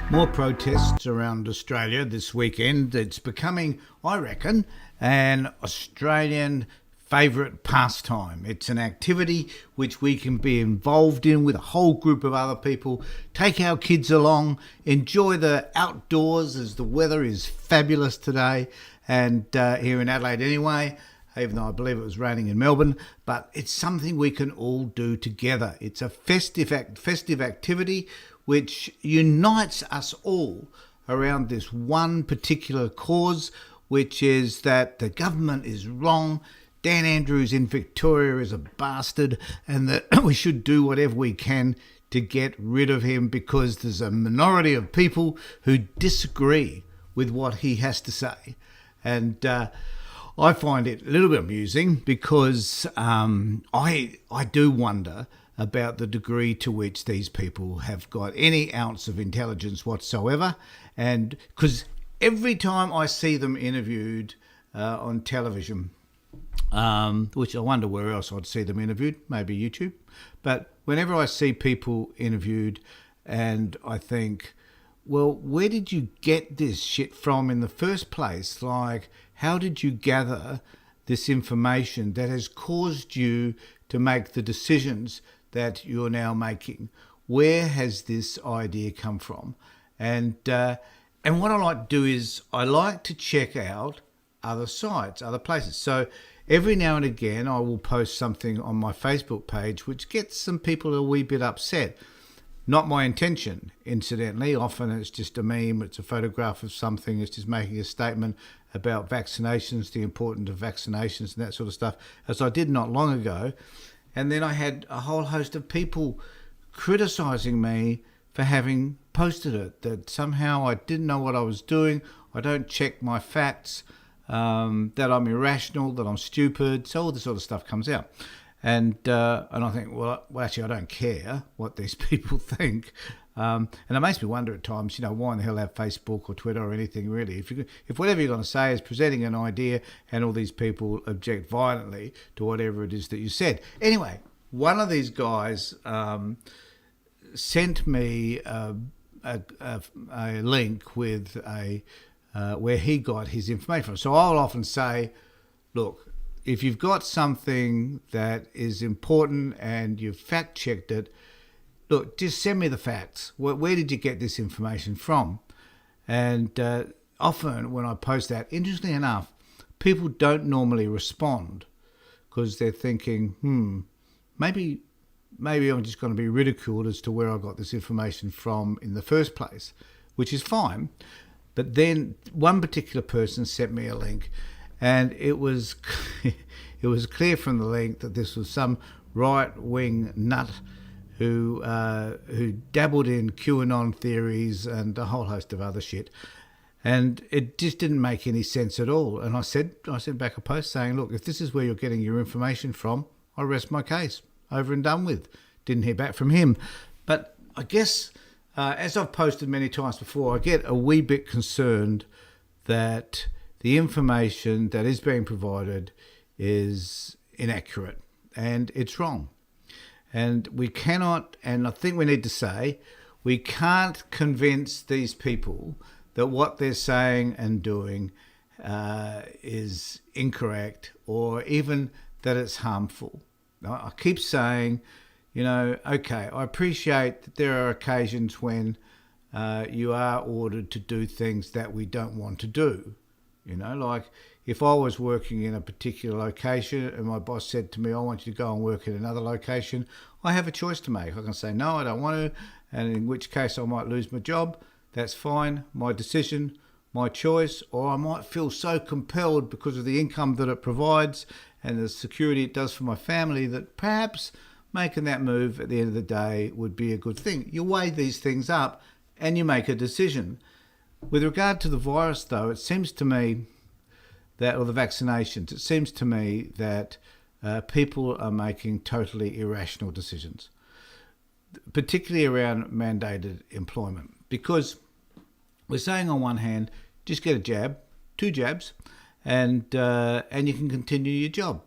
More protests around Australia this weekend. It's becoming, I reckon, an Australian favourite pastime. It's an activity which we can be involved in with a whole group of other people, take our kids along, enjoy the outdoors as the weather is fabulous today, and here in Adelaide anyway, even though I believe it was raining in Melbourne, but it's something we can all do together. It's a festive activity which unites us all around this one particular cause, which is that the government is wrong, Dan Andrews in Victoria is a bastard, and that we should do whatever we can to get rid of him because there's a minority of people who disagree with what he has to say. And I find it a little bit amusing because I do wonder about the degree to which these people have got any ounce of intelligence whatsoever. And because every time I see them interviewed on television, which I wonder where else I'd see them interviewed, maybe YouTube, but whenever I see people interviewed and I think, well, where did you get this shit from in the first place? Like, how did you gather this information that has caused you to make the decisions that you're now making? Where has this idea come from? And what I like to do is I like to check out other sites, other places. So every now and again I will post something on my Facebook page which gets some people a wee bit upset. Not my intention, incidentally. Often it's just a meme, it's a photograph of something, it's just making a statement about vaccinations, the importance of vaccinations and that sort of stuff, as I did not long ago. And then I had a whole host of people criticising me for having posted it, that somehow I didn't know what I was doing, I don't check my facts, that I'm irrational, that I'm stupid, so all this sort of stuff comes out. And I think, well, actually, I don't care what these people think. And it makes me wonder at times, why in the hell have Facebook or Twitter or anything really? If whatever you're going to say is presenting an idea and all these people object violently to whatever it is that you said. Anyway, one of these guys sent me a link with where he got his information from. So I'll often say, look, if you've got something that is important and you've fact-checked it, look, just send me the facts. Where did you get this information from? And often when I post that, interestingly enough, people don't normally respond because they're thinking, maybe I'm just going to be ridiculed as to where I got this information from in the first place, which is fine. But then one particular person sent me a link, and it was clear from the link that this was some right-wing nut who dabbled in QAnon theories and a whole host of other shit, and it just didn't make any sense at all. And I sent back a post saying, look, if this is where you're getting your information from, I rest my case, over and done with. Didn't hear back from him, but I guess as I've posted many times before, I get a wee bit concerned that the information that is being provided is inaccurate and it's wrong. And we cannot, and I think we need to say, we can't convince these people that what they're saying and doing is incorrect or even that it's harmful. I keep saying, okay, I appreciate that there are occasions when you are ordered to do things that we don't want to do. Like if I was working in a particular location and my boss said to me, I want you to go and work in another location, I have a choice to make. I can say, no, I don't want to, and in which case I might lose my job. That's fine, my decision, my choice, or I might feel so compelled because of the income that it provides and the security it does for my family that perhaps making that move at the end of the day would be a good thing. You weigh these things up and you make a decision. With regard to the virus, though, it seems to me that, or the vaccinations, it seems to me that people are making totally irrational decisions, particularly around mandated employment, because we're saying on one hand, just get a jab, 2 jabs, and you can continue your job.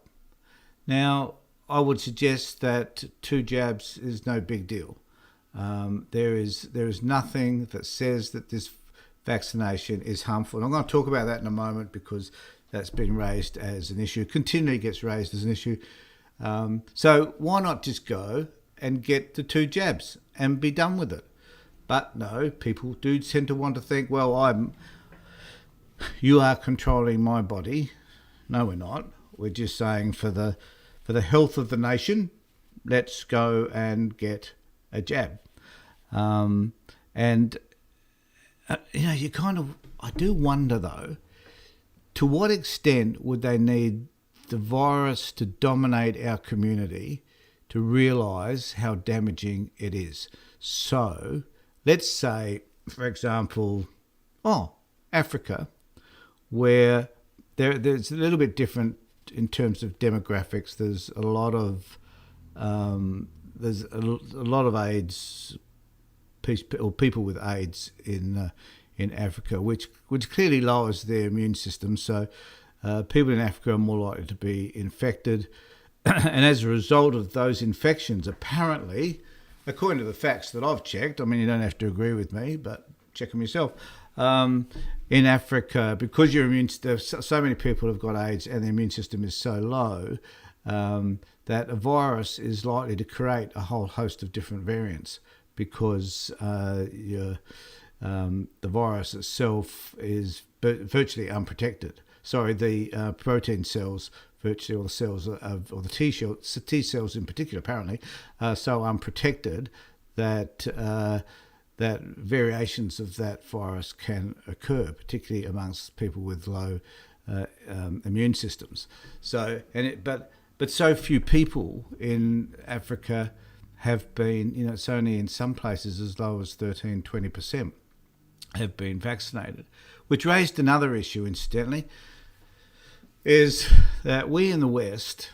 Now, I would suggest that 2 jabs is no big deal. There is nothing that says that this vaccination is harmful. And I'm going to talk about that in a moment because that's been raised as an issue, continually gets raised as an issue. So why not just go and get the 2 jabs and be done with it? But no, people do tend to want to think, well, you are controlling my body. No, we're not. We're just saying for the health of the nation, let's go and get a jab. I do wonder though, to what extent would they need the virus to dominate our community to realise how damaging it is? So let's say, for example, Africa, where there's a little bit different in terms of demographics. There's a lot of AIDS or people with AIDS in Africa, which clearly lowers their immune system. So people in Africa are more likely to be infected, and as a result of those infections, apparently, according to the facts that I've checked, I mean, you don't have to agree with me, but check them yourself. In Africa, because so many people have got AIDS and their immune system is so low, that a virus is likely to create a whole host of different variants because the virus itself is virtually unprotected. Sorry, the protein cells, virtually all the cells or the T cells in particular, apparently, are so unprotected that that variations of that virus can occur, particularly amongst people with low immune systems. So, but so few people in Africa have been, it's only in some places as low as 13-20% have been vaccinated, which raised another issue, incidentally, is that we in the West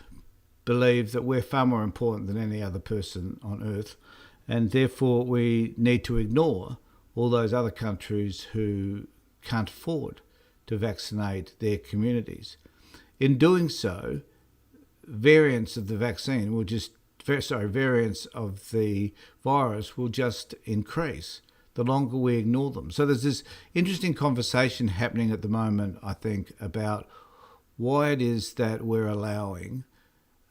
believe that we're far more important than any other person on earth, and therefore we need to ignore all those other countries who can't afford to vaccinate their communities. In doing so, variants of the virus will just increase the longer we ignore them. So there's this interesting conversation happening at the moment, I think, about why it is that we're allowing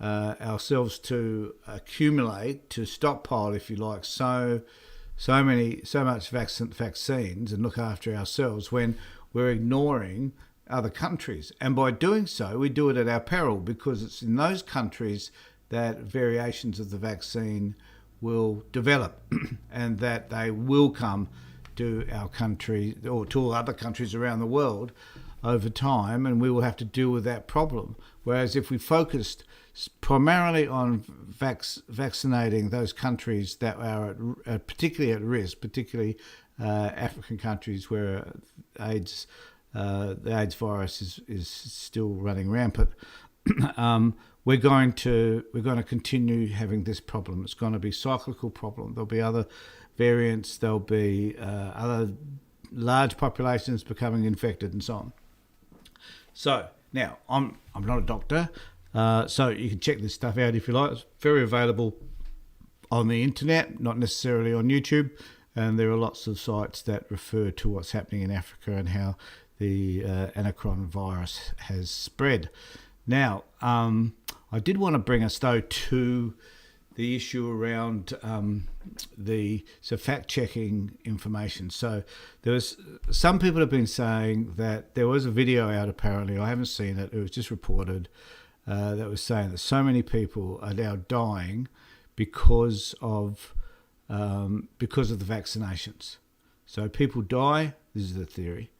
ourselves to accumulate, to stockpile, if you like, so much vaccines and look after ourselves when we're ignoring other countries. And by doing so, we do it at our peril, because it's in those countries that variations of the vaccine will develop and that they will come to our country or to all other countries around the world over time, and we will have to deal with that problem. Whereas if we focused primarily on vaccinating those countries that are particularly at risk, particularly African countries where the AIDS virus is still running rampant, we're going to continue having this problem. It's going to be a cyclical problem. There'll be other variants. There'll be other large populations becoming infected, and so on. So now I'm not a doctor, so you can check this stuff out if you like. It's very available on the internet, not necessarily on YouTube, and there are lots of sites that refer to what's happening in Africa and how the Omicron virus has spread. Now, I did want to bring us though to the issue around fact-checking information. So some people have been saying that there was a video out, apparently, I haven't seen it, it was just reported, that was saying that so many people are now dying because of the vaccinations. So people die, this is the theory.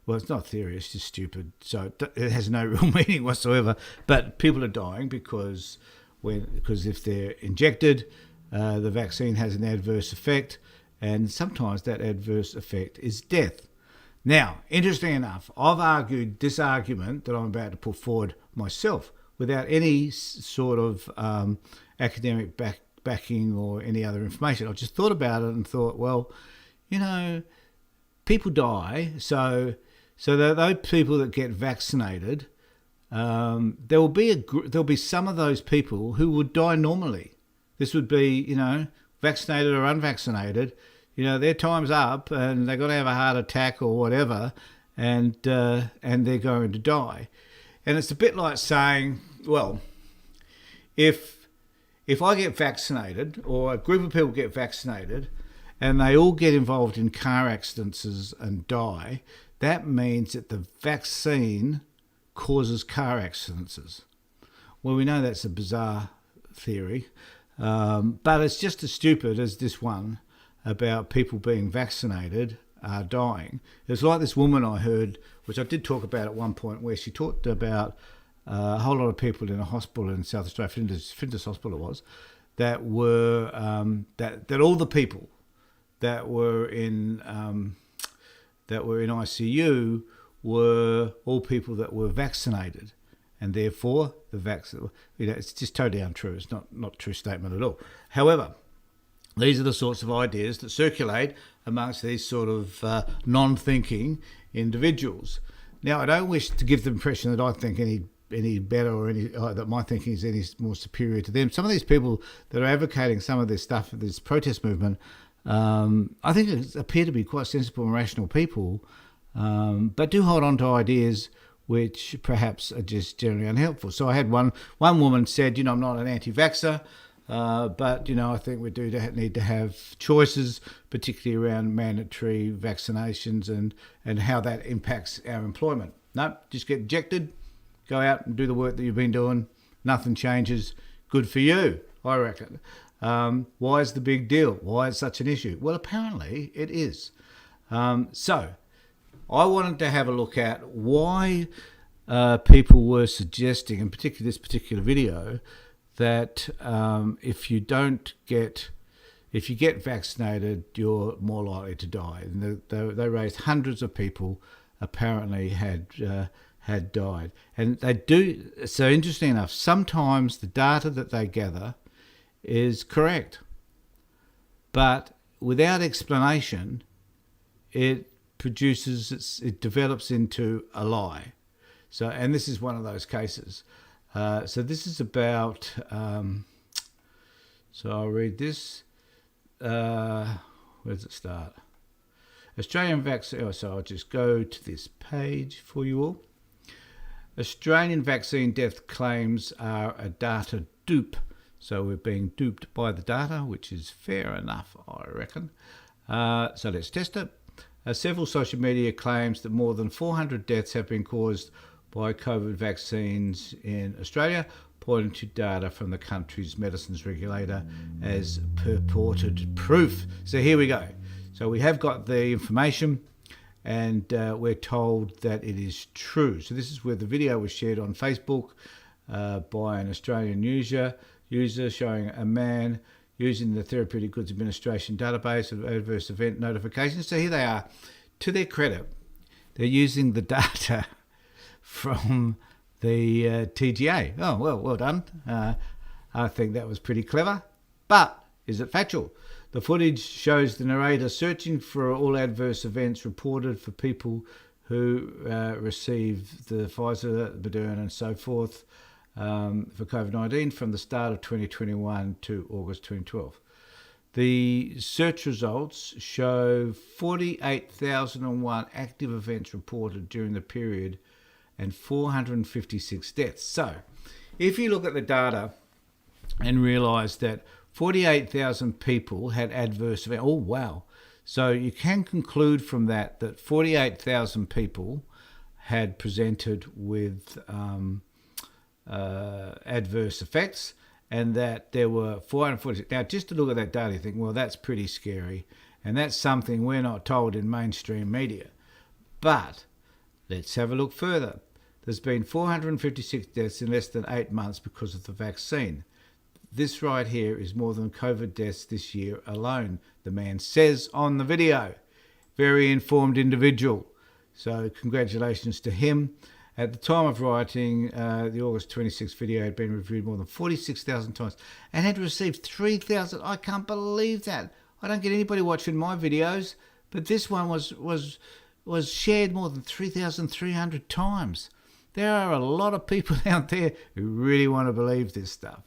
Well, it's not a theory, it's just stupid. So it has no real meaning whatsoever. But people are dying because if they're injected, the vaccine has an adverse effect, and sometimes that adverse effect is death. Now, interesting enough, I've argued this argument that I'm about to put forward myself without any sort of academic backing or any other information. I just thought about it and thought, well, people die, so those people that get vaccinated, there'll be some of those people who would die normally. This would be, vaccinated or unvaccinated, their time's up and they're going to have a heart attack or whatever, and they're going to die. And it's a bit like saying, well, if I get vaccinated or a group of people get vaccinated and they all get involved in car accidents and die, that means that the vaccine causes car accidents. Well, we know that's a bizarre theory, but it's just as stupid as this one about people being vaccinated are dying. It's like this woman I heard, which I did talk about at one point, where she talked about a whole lot of people in a hospital in South Australia, Flinders Hospital it was, that were that all the people that were in ICU were all people that were vaccinated, and therefore the vaccine. It's just totally untrue. It's not a true statement at all. However, these are the sorts of ideas that circulate amongst these sort of non-thinking individuals. Now, I don't wish to give the impression that I think any better or that my thinking is any more superior to them. Some of these people that are advocating some of this stuff, this protest movement, I think appear to be quite sensible and rational people, but do hold on to ideas which perhaps are just generally unhelpful. So I had one woman said, I'm not an anti-vaxxer, but I think we do need to have choices, particularly around mandatory vaccinations and how that impacts our employment. No, just get injected, go out and do the work that you've been doing. Nothing changes. Good for you, I reckon. Why is the big deal? Why is such an issue? Well, apparently it is. So I wanted to have a look at why people were suggesting, in particular this particular video, that if you get vaccinated, you're more likely to die. And they raised hundreds of people apparently had died, and they do. So interesting enough, sometimes the data that they gather is correct, but without explanation, it develops into a lie. So, and this is one of those cases. So this is about, so I'll read this. Where does it start? Australian vaccine, so I'll just go to this page for you all. Australian vaccine death claims are a data dupe. So we're being duped by the data, which is fair enough, I reckon. So let's test it. Several social media claims that more than 400 deaths have been caused by COVID vaccines in Australia, pointing to data from the country's medicines regulator as purported proof. So here we go. So we have got the information, and we're told that it is true. So this is where the video was shared on Facebook by an Australian user showing a man using the Therapeutic Goods Administration database of adverse event notifications. So here they are. To their credit, they're using the data from the TGA. Oh, well done. I think that was pretty clever. But is it factual? The footage shows the narrator searching for all adverse events reported for people who received the Pfizer, Moderna and so forth for COVID-19 from the start of 2021 to August 2012. The search results show 48,001 active events reported during the period and 456 deaths. So if you look at the data and realise that 48,000 people had adverse events, oh wow. So you can conclude from that 48,000 people had presented with adverse effects, and that there were 446. Now, just to look at that data, you think, well, that's pretty scary, and that's something we're not told in mainstream media. But let's have a look further. There's been 456 deaths in less than 8 months because of the vaccine. This right here is more than COVID deaths this year alone, the man says on the video. Very informed individual. So congratulations to him. At the time of writing, the August 26th video had been reviewed more than 46,000 times and had received 3,000. I can't believe that. I don't get anybody watching my videos, but this one was shared more than 3,300 times. There are a lot of people out there who really want to believe this stuff.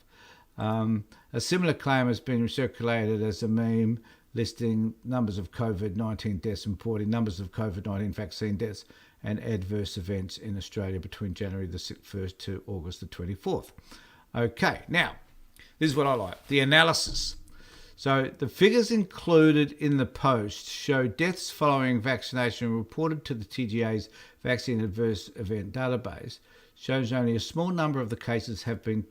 A similar claim has been circulated as a meme listing numbers of COVID-19 deaths and reporting numbers of COVID-19 vaccine deaths and adverse events in Australia between January the 1st to August the 24th. Okay, now, this is what I like, the analysis. So the figures included in the post show deaths following vaccination reported to the TGA's Vaccine Adverse Event Database shows only a small number of the cases have been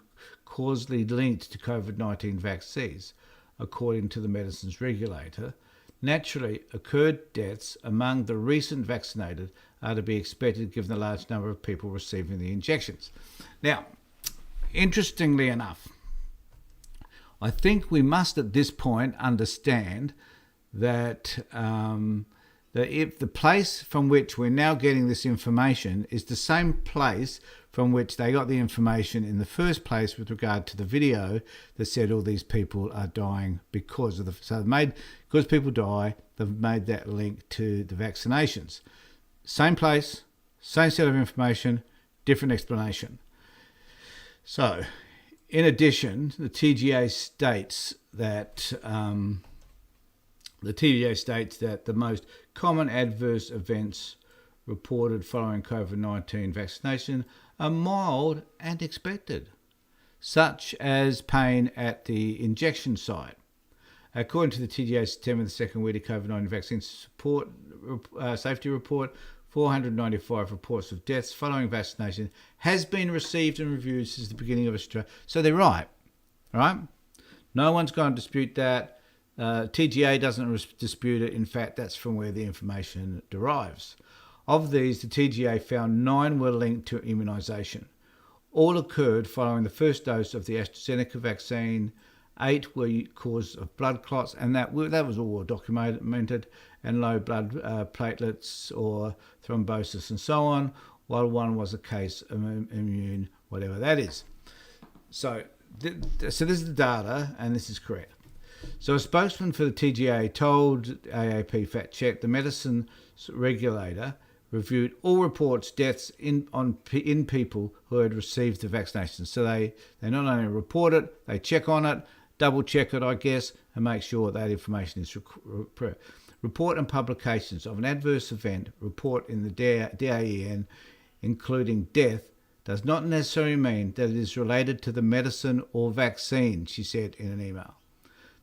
causally linked to COVID-19 vaccines, according to the medicines regulator. Naturally, occurred deaths among the recent vaccinated are to be expected given the large number of people receiving the injections. Now, interestingly enough, I think we must at this point understand that that if the place from which we're now getting this information is the same place from which they got the information in the first place with regard to the video that said all these people are dying because of the... So because people die, they've made that link to the vaccinations. Same place, same set of information, different explanation. So, in addition, the TGA states that the most common adverse events reported following COVID-19 vaccination are mild and expected, such as pain at the injection site. According to the TGA September the 2nd week of COVID-19 vaccine support safety report, 495 reports of deaths following vaccination has been received and reviewed since the beginning of Australia. So they're right? No one's going to dispute that. TGA doesn't dispute it. In fact, that's from where the information derives. Of these, the TGA found 9 were linked to immunisation. All occurred following the first dose of the AstraZeneca vaccine. 8 were cause of blood clots, and that was all documented, and low blood platelets or thrombosis and so on, while 1 was a case of immune, whatever that is. So this is the data, and this is correct. So a spokesman for the TGA told AAP Fact Check the medicine regulator reviewed all reports deaths in people who had received the vaccination. So they not only report it, they check on it, double check it, I guess, and make sure that information is report and publications of an adverse event report in the DAEN, including death, does not necessarily mean that it is related to the medicine or vaccine, she said in an email.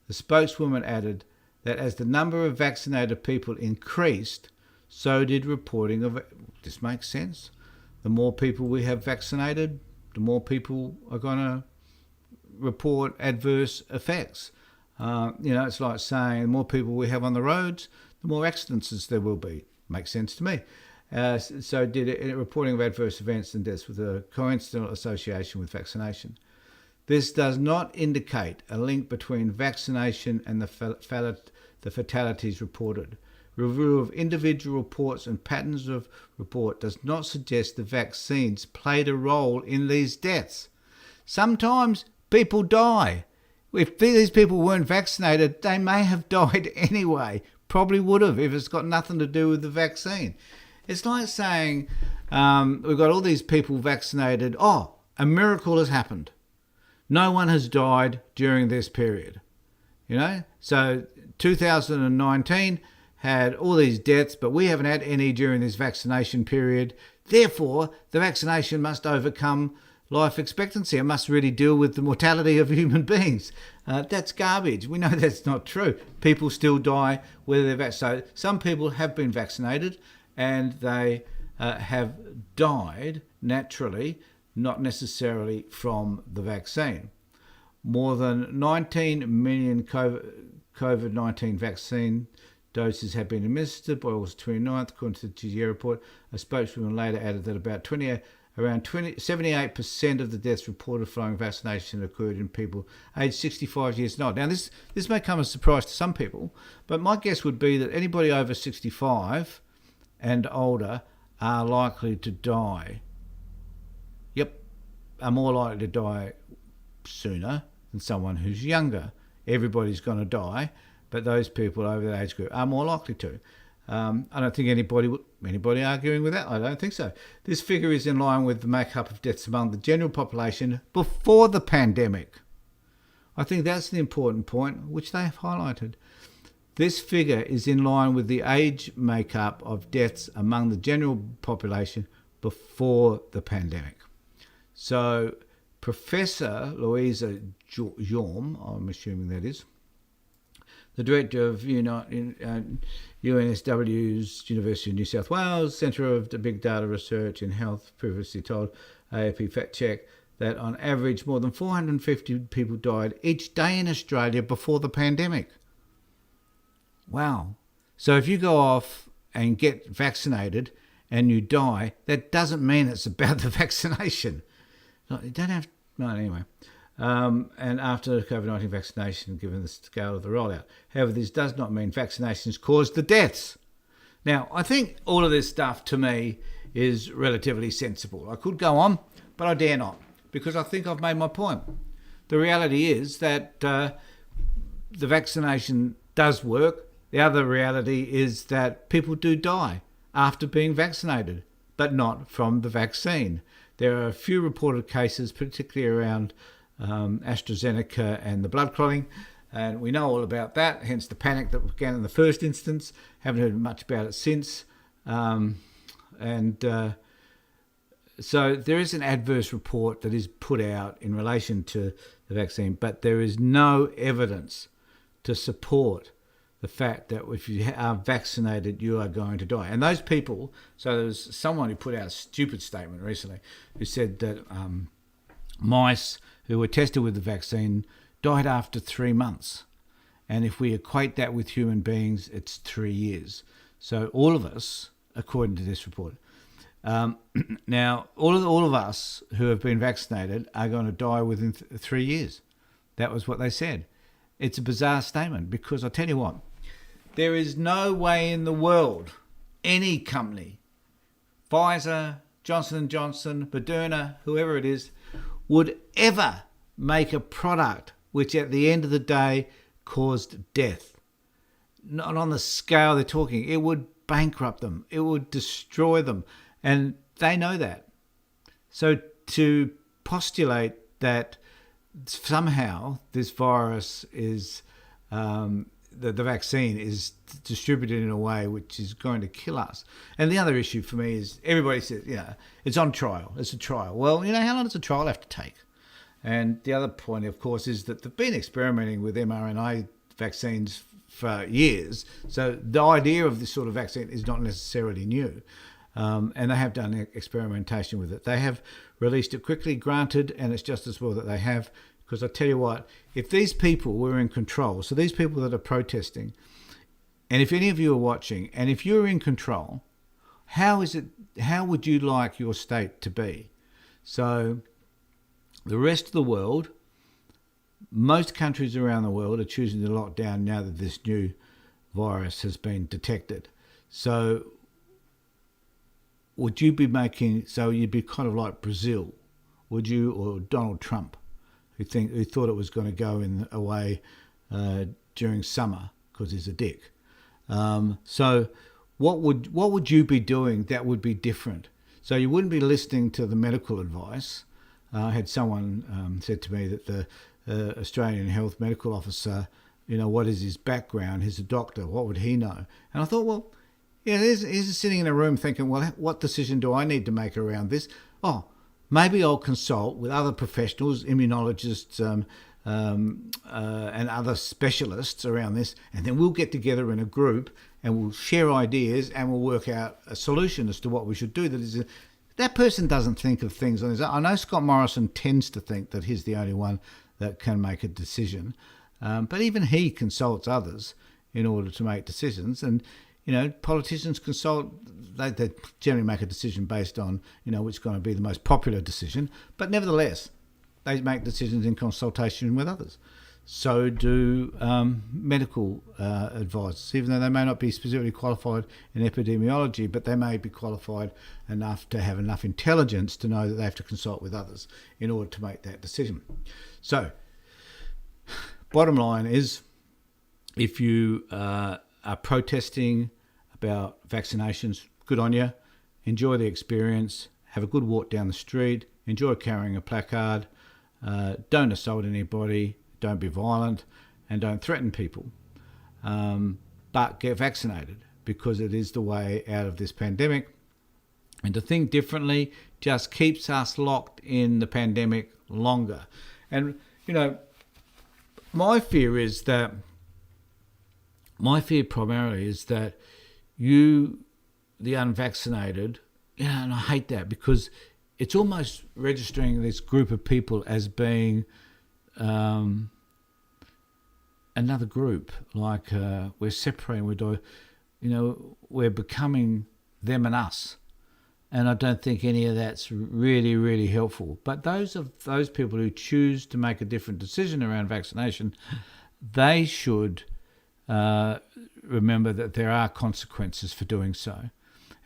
The spokeswoman added that as the number of vaccinated people increased, so did reporting of it. This makes sense. The more people we have vaccinated, the more people are going to report adverse effects. It's like saying the more people we have on the roads, the more accidents there will be. Makes sense to me. So did it, reporting of adverse events and deaths with a coincidental association with vaccination. This does not indicate a link between vaccination and the fatalities reported. Review of individual reports and patterns of report does not suggest the vaccines played a role in these deaths. Sometimes people die. If these people weren't vaccinated, they may have died anyway. Probably would have if it's got nothing to do with the vaccine. It's like saying we've got all these people vaccinated. Oh, a miracle has happened. No one has died during this period. So 2019 had all these deaths, but we haven't had any during this vaccination period. Therefore, the vaccination must overcome life expectancy. It must really deal with the mortality of human beings. That's garbage. We know that's not true. People still die whether they're vaccinated. So some people have been vaccinated and they have died naturally, not necessarily from the vaccine. More than 19 million COVID-19 vaccine doses have been administered by August 29th, according to the TGA report. A spokeswoman later added that around 78% of the deaths reported following vaccination occurred in people aged 65 years and old. Now, this may come as a surprise to some people, but my guess would be that anybody over 65 and older are likely to die. Are more likely to die sooner than someone who's younger. Everybody's going to die, but those people over that age group are more likely to. I don't think anybody arguing with that. I don't think so. This figure is in line with the makeup of deaths among the general population before the pandemic. I think that's the important point which they have highlighted. This figure is in line with the age makeup of deaths among the general population before the pandemic. So Professor Louisa Jorm, I'm assuming that is, the director of UNSW's University of New South Wales Centre of Big Data Research in Health, previously told AFP Fact Check that on average more than 450 people died each day in Australia before the pandemic. Wow. So if you go off and get vaccinated and you die, that doesn't mean it's about the vaccination. You don't have... No, anyway. And after COVID-19 vaccination, given the scale of the rollout. However, this does not mean vaccinations caused the deaths. Now, I think all of this stuff, to me, is relatively sensible. I could go on, but I dare not, because I think I've made my point. The reality is that the vaccination does work. The other reality is that people do die after being vaccinated, but not from the vaccine. There are a few reported cases, particularly around AstraZeneca and the blood clotting, and we know all about that, hence the panic that began in the first instance. Haven't heard much about it since. So there is an adverse report that is put out in relation to the vaccine, but there is no evidence to support the fact that if you are vaccinated, you are going to die. And those people, so there was someone who put out a stupid statement recently who said that mice who were tested with the vaccine died after 3 months. And if we equate that with human beings, it's 3 years. So all of us, according to this report, now all of us who have been vaccinated are going to die within 3 years. That was what they said. It's a bizarre statement because I tell you what, there is no way in the world any company, Pfizer, Johnson & Johnson, Moderna, whoever it is, would ever make a product which at the end of the day caused death. Not on the scale they're talking. It would bankrupt them. It would destroy them. And they know that. So to postulate that somehow this virus is... the vaccine is distributed in a way which is going to kill us. And the other issue for me is everybody says, it's on trial. It's a trial. Well, how long does a trial have to take? And the other point, of course, is that they've been experimenting with mRNA vaccines for years. So the idea of this sort of vaccine is not necessarily new. And they have done experimentation with it. They have released it quickly, granted, and it's just as well that they have. Because I tell you what, if these people were in control, so these people that are protesting, and if any of you are watching, and if you're in control, how would you like your state to be? So the rest of the world, most countries around the world are choosing to lock down now that this new virus has been detected. So would you be you'd be kind of like Brazil, would you, or Donald Trump? Who thought it was going to go away during summer because he's a dick. So what would you be doing that would be different? So you wouldn't be listening to the medical advice. I had someone said to me that the Australian Health Medical Officer, what is his background? He's a doctor. What would he know? And I thought, well, he's sitting in a room thinking, well, what decision do I need to make around this? Oh, maybe I'll consult with other professionals, immunologists and other specialists around this, and then we'll get together in a group and we'll share ideas and we'll work out a solution as to what we should do. That person doesn't think of things on his own. I know Scott Morrison tends to think that he's the only one that can make a decision, but even he consults others in order to make decisions. And politicians consult, they generally make a decision based on, which is going to be the most popular decision. But nevertheless, they make decisions in consultation with others. So do medical advisors, even though they may not be specifically qualified in epidemiology, but they may be qualified enough to have enough intelligence to know that they have to consult with others in order to make that decision. So, bottom line is, if you are protesting about vaccinations, good on you. Enjoy the experience. Have a good walk down the street. Enjoy carrying a placard. Don't assault anybody. don't be violent, and don't threaten people. But get vaccinated, because it is the way out of this pandemic. And to think differently just keeps us locked in the pandemic longer. And, my fear primarily is that you, the unvaccinated, and I hate that, because it's almost registering this group of people as being another group. Like we're separating, we're becoming them and us. And I don't think any of that's really, really helpful. But those people who choose to make a different decision around vaccination, they should remember that there are consequences for doing so.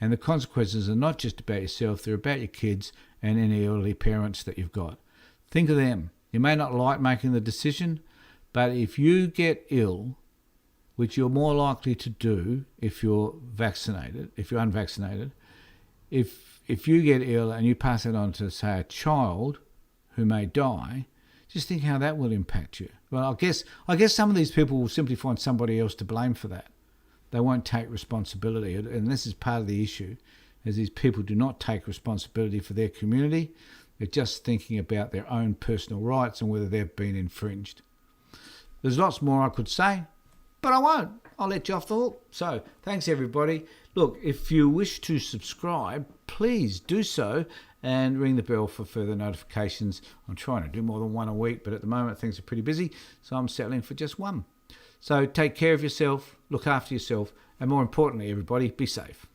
And the consequences are not just about yourself, they're about your kids and any elderly parents that you've got. Think of them. You may not like making the decision, but if you get ill, which you're more likely to do if you're unvaccinated, if you get ill and you pass it on to, say, a child who may die, just think how that will impact you. Well, I guess some of these people will simply find somebody else to blame for that. They won't take responsibility, and this is part of the issue, is these people do not take responsibility for their community. They're just thinking about their own personal rights and whether they've been infringed. There's lots more I could say, but I won't. I'll let you off the hook. So, thanks everybody. Look, if you wish to subscribe, please do so and ring the bell for further notifications. I'm trying to do more than one a week, but at the moment things are pretty busy, so I'm settling for just one. So take care of yourself, look after yourself, and more importantly, everybody, be safe.